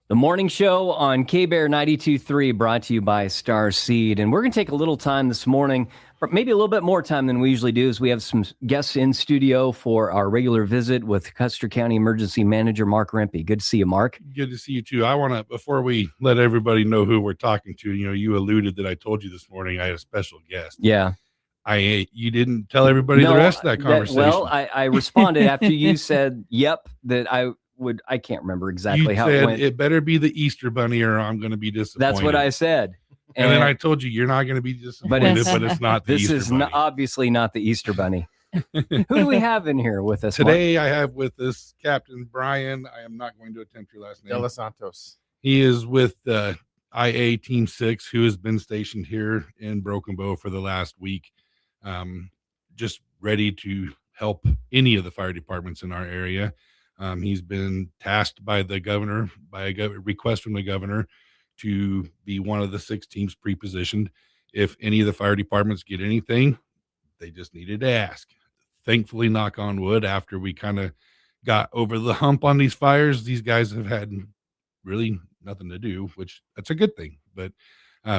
The morning show on K-Bear 92.3 brought to you by Star Seed. And we're going to take a little time this morning, maybe a little bit more time than we usually do, as we have some guests in studio for our regular visit with Custer County Emergency Manager Mark Rempe. Good to see you, Mark. Good to see you, too. I want to, before we let everybody know who we're talking to, you alluded that I told you this morning I had a special guest. Yeah. You didn't tell everybody the rest of that conversation. I responded after you said, yep, that I can't remember exactly how it went. It better be the Easter Bunny or I'm going to be disappointed. That's what I said. And then I told you're not going to be disappointed, but it's not the Easter Bunny. This is obviously not the Easter Bunny. Who do we have in here with us today? Mark? I have with us Captain Brian. I am not going to attempt your last name. De Los Santos. He is with IA Team 6, who has been stationed here in Broken Bow for the last week. Just ready to help any of the fire departments in our area. He's been tasked by the governor, by a request from the governor, to be one of the 6 teams pre-positioned. If any of the fire departments get anything, they just needed to ask. Thankfully, knock on wood, after we kind of got over the hump on these fires, these guys have had really nothing to do, which that's a good thing. But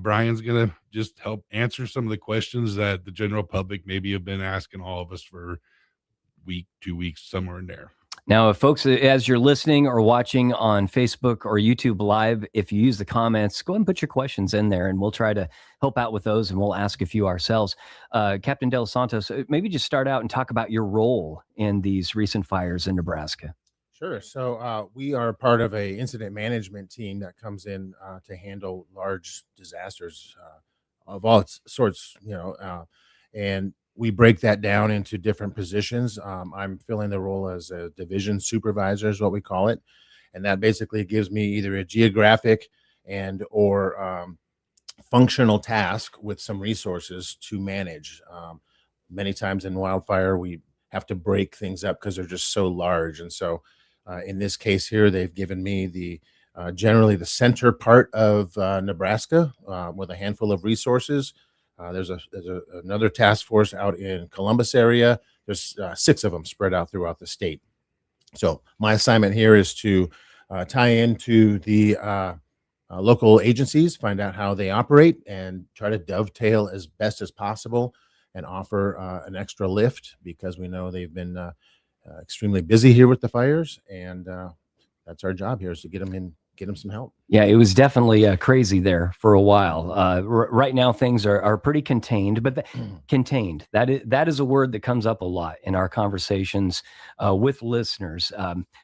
Brian's going to just help answer some of the questions that the general public maybe have been asking all of us for week, 2 weeks, somewhere in there. Now, if folks, as you're listening or watching on Facebook or YouTube Live, if you use the comments, go ahead and put your questions in there, and we'll try to help out with those, and we'll ask a few ourselves. Captain De Los Santos, maybe just start out and talk about your role in these recent fires in Nebraska. Sure. So we are part of a incident management team that comes in to handle large disasters of all sorts, and we break that down into different positions. I'm filling the role as a division supervisor is what we call it. And that basically gives me either a geographic or functional task with some resources to manage. Many times in wildfire, we have to break things up because they're just so large. And so in this case here, they've given me generally the center part of Nebraska with a handful of resources. There's another task force out in Columbus area. There's 6 of them spread out throughout the state. So my assignment here is to tie into the local agencies, find out how they operate, and try to dovetail as best as possible and offer an extra lift, because we know they've been extremely busy here with the fires, and that's our job here, is to get them some help. Yeah, it was definitely crazy there for a while. Right now, things are pretty contained, but contained, that is a word that comes up a lot in our conversations with listeners.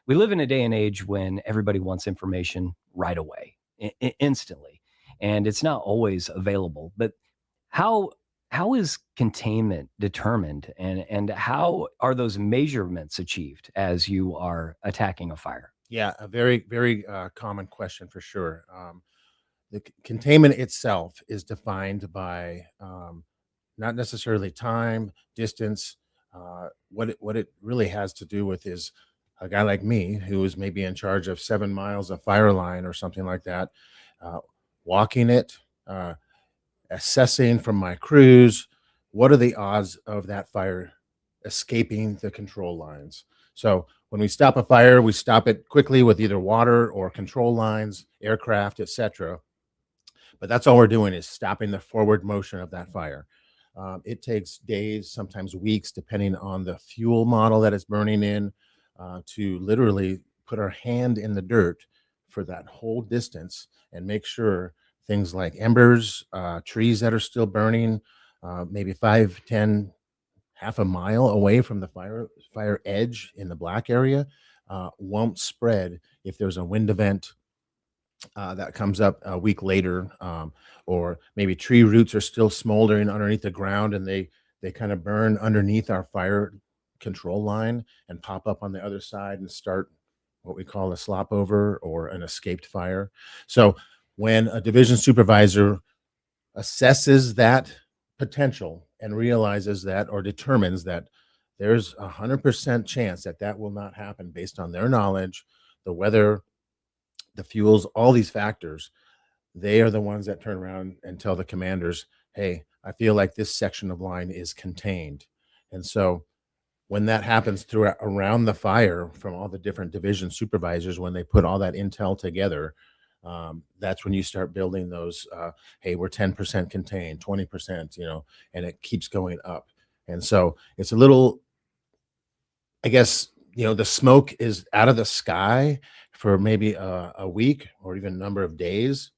We live in a day and age when everybody wants information right away, instantly, and it's not always available. But how is containment determined, and how are those measurements achieved as you are attacking a fire? Yeah, a very, very common question for sure. The containment itself is defined by not necessarily time, distance. What it really has to do with is a guy like me, who is maybe in charge of 7 miles of fire line or something like that, walking it, assessing from my crews, what are the odds of that fire escaping the control lines. So when we stop a fire, we stop it quickly with either water or control lines, aircraft, etc. But that's all we're doing, is stopping the forward motion of that fire. It takes days, sometimes weeks, depending on the fuel model that it's burning in, to literally put our hand in the dirt for that whole distance and make sure things like embers, trees that are still burning, maybe 5, 10, half a mile away from the fire edge in the black area, won't spread if there's a wind event that comes up a week later, or maybe tree roots are still smoldering underneath the ground, and they kind of burn underneath our fire control line and pop up on the other side and start what we call a slop over or an escaped fire. So when a division supervisor assesses that potential and realizes that, or determines that there's 100% chance that will not happen based on their knowledge, the weather, the fuels, all these factors, they are the ones that turn around and tell the commanders, hey, I feel like this section of line is contained. And so when that happens around the fire from all the different division supervisors, when they put all that intel together, That's when you start building those, hey, we're 10% contained, 20%, and it keeps going up. And so it's a little, I guess, the smoke is out of the sky for maybe a week or even a number of days,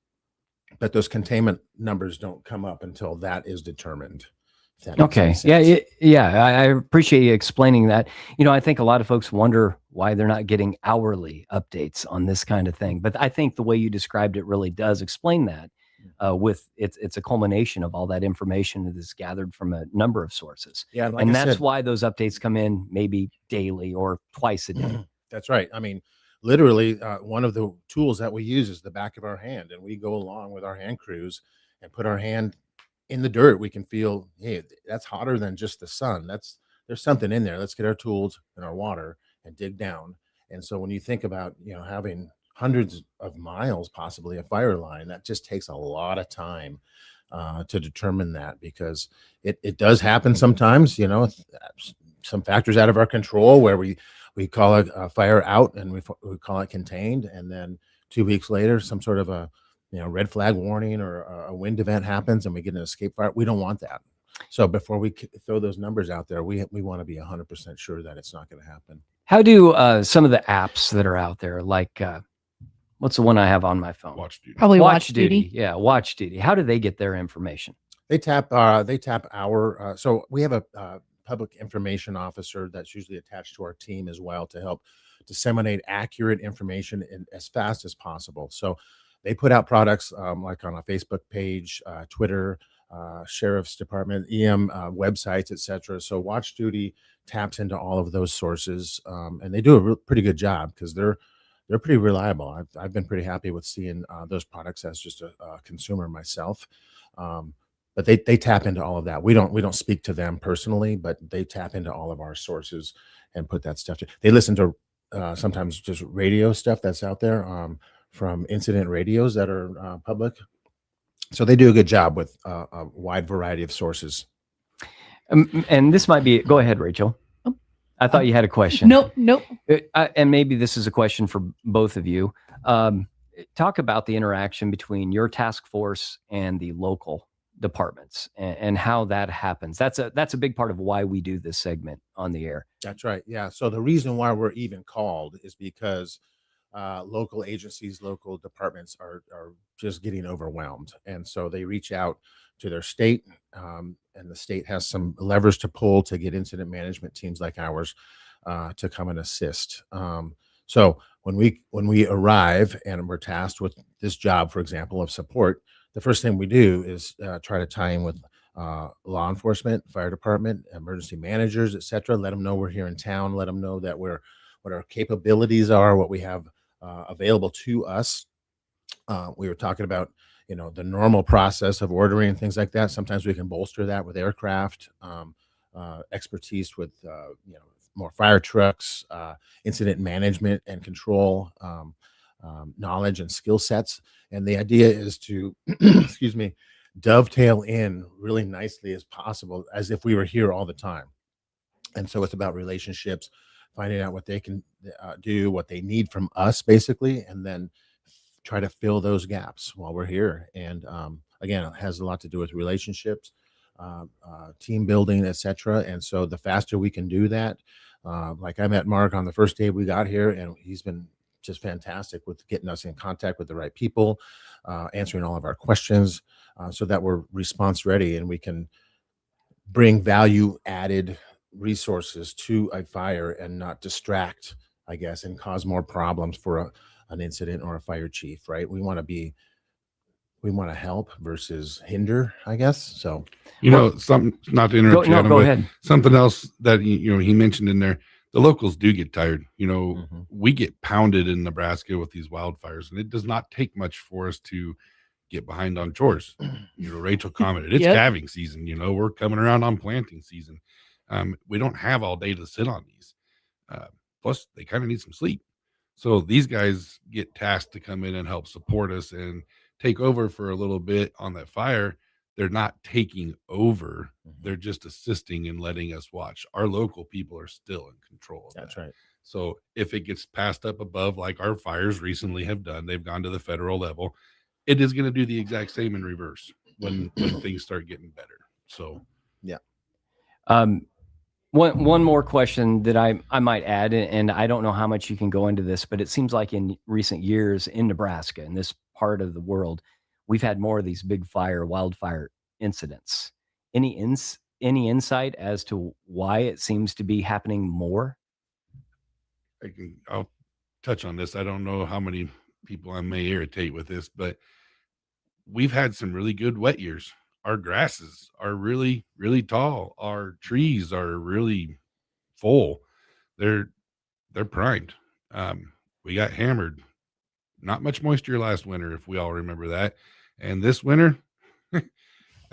but those containment numbers don't come up until that is determined. If that makes any Okay. Yeah. sense. I appreciate you explaining that. I think a lot of folks wonder why they're not getting hourly updates on this kind of thing. But I think the way you described it really does explain that. With it's a culmination of all that information that is gathered from a number of sources. Yeah, like And I that's said, why those updates come in maybe daily or twice a day. that's right. I mean, literally, one of the tools that we use is the back of our hand, and we go along with our hand crews and put our hand in the dirt. We can feel, hey, that's hotter than just the sun. There's something in there. Let's get our tools and our water and dig down. And so when you think about, having hundreds of miles possibly a fire line, that just takes a lot of time to determine that, because it does happen sometimes, some factors out of our control where we call a fire out and we call it contained, and then 2 weeks later some sort of a red flag warning or a wind event happens and we get an escape fire. We don't want that. So before we throw those numbers out there, we want to be 100% sure that it's not going to happen. How do some of the apps that are out there, like what's the one I have on my phone? Watch Duty. Probably Watch Duty. Yeah, Watch Duty. How do they get their information? They tap our so we have a public information officer that's usually attached to our team as well to help disseminate accurate information as fast as possible. So they put out products like on a Facebook page, Twitter, Sheriff's Department, EM websites, etc. So Watch Duty taps into all of those sources, and they do a pretty good job because they're pretty reliable. I've been pretty happy with seeing those products as just a consumer myself. But they tap into all of that. We don't speak to them personally, but they tap into all of our sources and put that stuff. They listen to sometimes just radio stuff that's out there from incident radios that are public. So they do a good job with a wide variety of sources. And this might be. Go ahead, Rachel. I thought you had a question. Nope. And maybe this is a question for both of you. Talk about the interaction between your task force and the local departments and how that happens. That's a big part of why we do this segment on the air. That's right. Yeah. So the reason why we're even called is because local agencies, local departments are just getting overwhelmed. And so they reach out to their state, and the state has some levers to pull to get incident management teams like ours to come and assist. So when we arrive and we're tasked with this job, for example, of support, the first thing we do is try to tie in with law enforcement, fire department, emergency managers, etc. Let them know we're here in town. Let them know that what our capabilities are, what we have available to us. We were talking about, the normal process of ordering and things like that. Sometimes we can bolster that with aircraft, expertise with, more fire trucks, incident management and control, knowledge and skill sets. And the idea is to, excuse me, dovetail in really nicely as possible, as if we were here all the time. And so it's about relationships, finding out what they can do, what they need from us, basically, and then try to fill those gaps while we're here. And again, it has a lot to do with relationships, team building, etc. And so the faster we can do that, like I met Mark on the first day we got here, and he's been just fantastic with getting us in contact with the right people, answering all of our questions, so that we're response ready and we can bring value added resources to a fire and not distract, I guess, and cause more problems for an incident or a fire chief, right? We want to help versus hinder, I guess. So, something, not to interrupt you, Adam, go but ahead. something else that he mentioned in there, the locals do get tired. We get pounded in Nebraska with these wildfires, and it does not take much for us to get behind on chores. Rachel commented, it's Yep. calving season, we're coming around on planting season. We don't have all day to sit on these. Plus they kind of need some sleep. So these guys get tasked to come in and help support us and take over for a little bit on that fire. They're not taking over. They're just assisting and letting us watch. Our local people are still in control of that's that. right. So if it gets passed up above, like our fires recently have done, they've gone to the federal level. It is going to do the exact same in reverse when things start getting better. So Yeah. One more question that I might add, and I don't know how much you can go into this, but it seems like in recent years in Nebraska, in this part of the world, we've had more of these big wildfire incidents. Any insight as to why it seems to be happening more? I'll touch on this. I don't know how many people I may irritate with this, but we've had some really good wet years. Our grasses are really, really tall. Our trees are really full. They're primed. We got hammered. Not much moisture last winter, if we all remember that. And this winter, I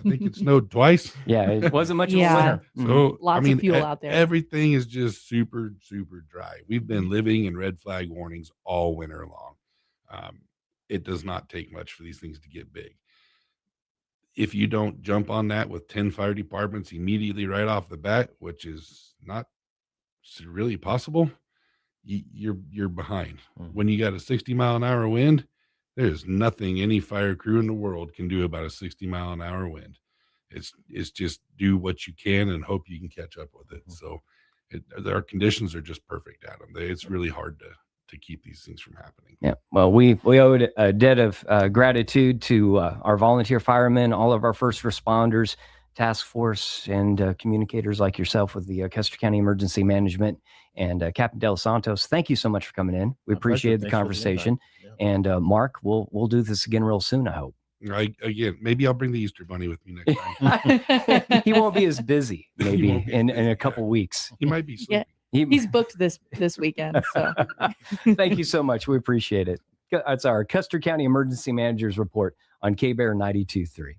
think it snowed twice. Yeah, it wasn't much of a Yeah. winter. So Lots of fuel out there. Everything is just super, super dry. We've been living in red flag warnings all winter long. It does not take much for these things to get big. If you don't jump on that with 10 fire departments immediately right off the bat, which is not really possible, you're behind. When you got a 60-mile-an-hour wind, there's nothing any fire crew in the world can do about a 60-mile-an-hour wind. It's just do what you can and hope you can catch up with it. So our conditions are just perfect, Adam. It's really hard to keep these things from happening. Yeah. Well, we owe a debt of gratitude to our volunteer firemen, all of our first responders, task force, and communicators like yourself with the Custer County Emergency Management, and Captain Del Santos. Thank you so much for coming in. We appreciate the conversation. And Mark, we'll do this again real soon, I hope. Again, maybe I'll bring the Easter Bunny with me next time. He won't be as busy maybe in a couple weeks. He might be sleeping. He's booked this weekend. So Thank you so much. We appreciate it. That's our Custer County Emergency Manager's report on K-Bear 92.3.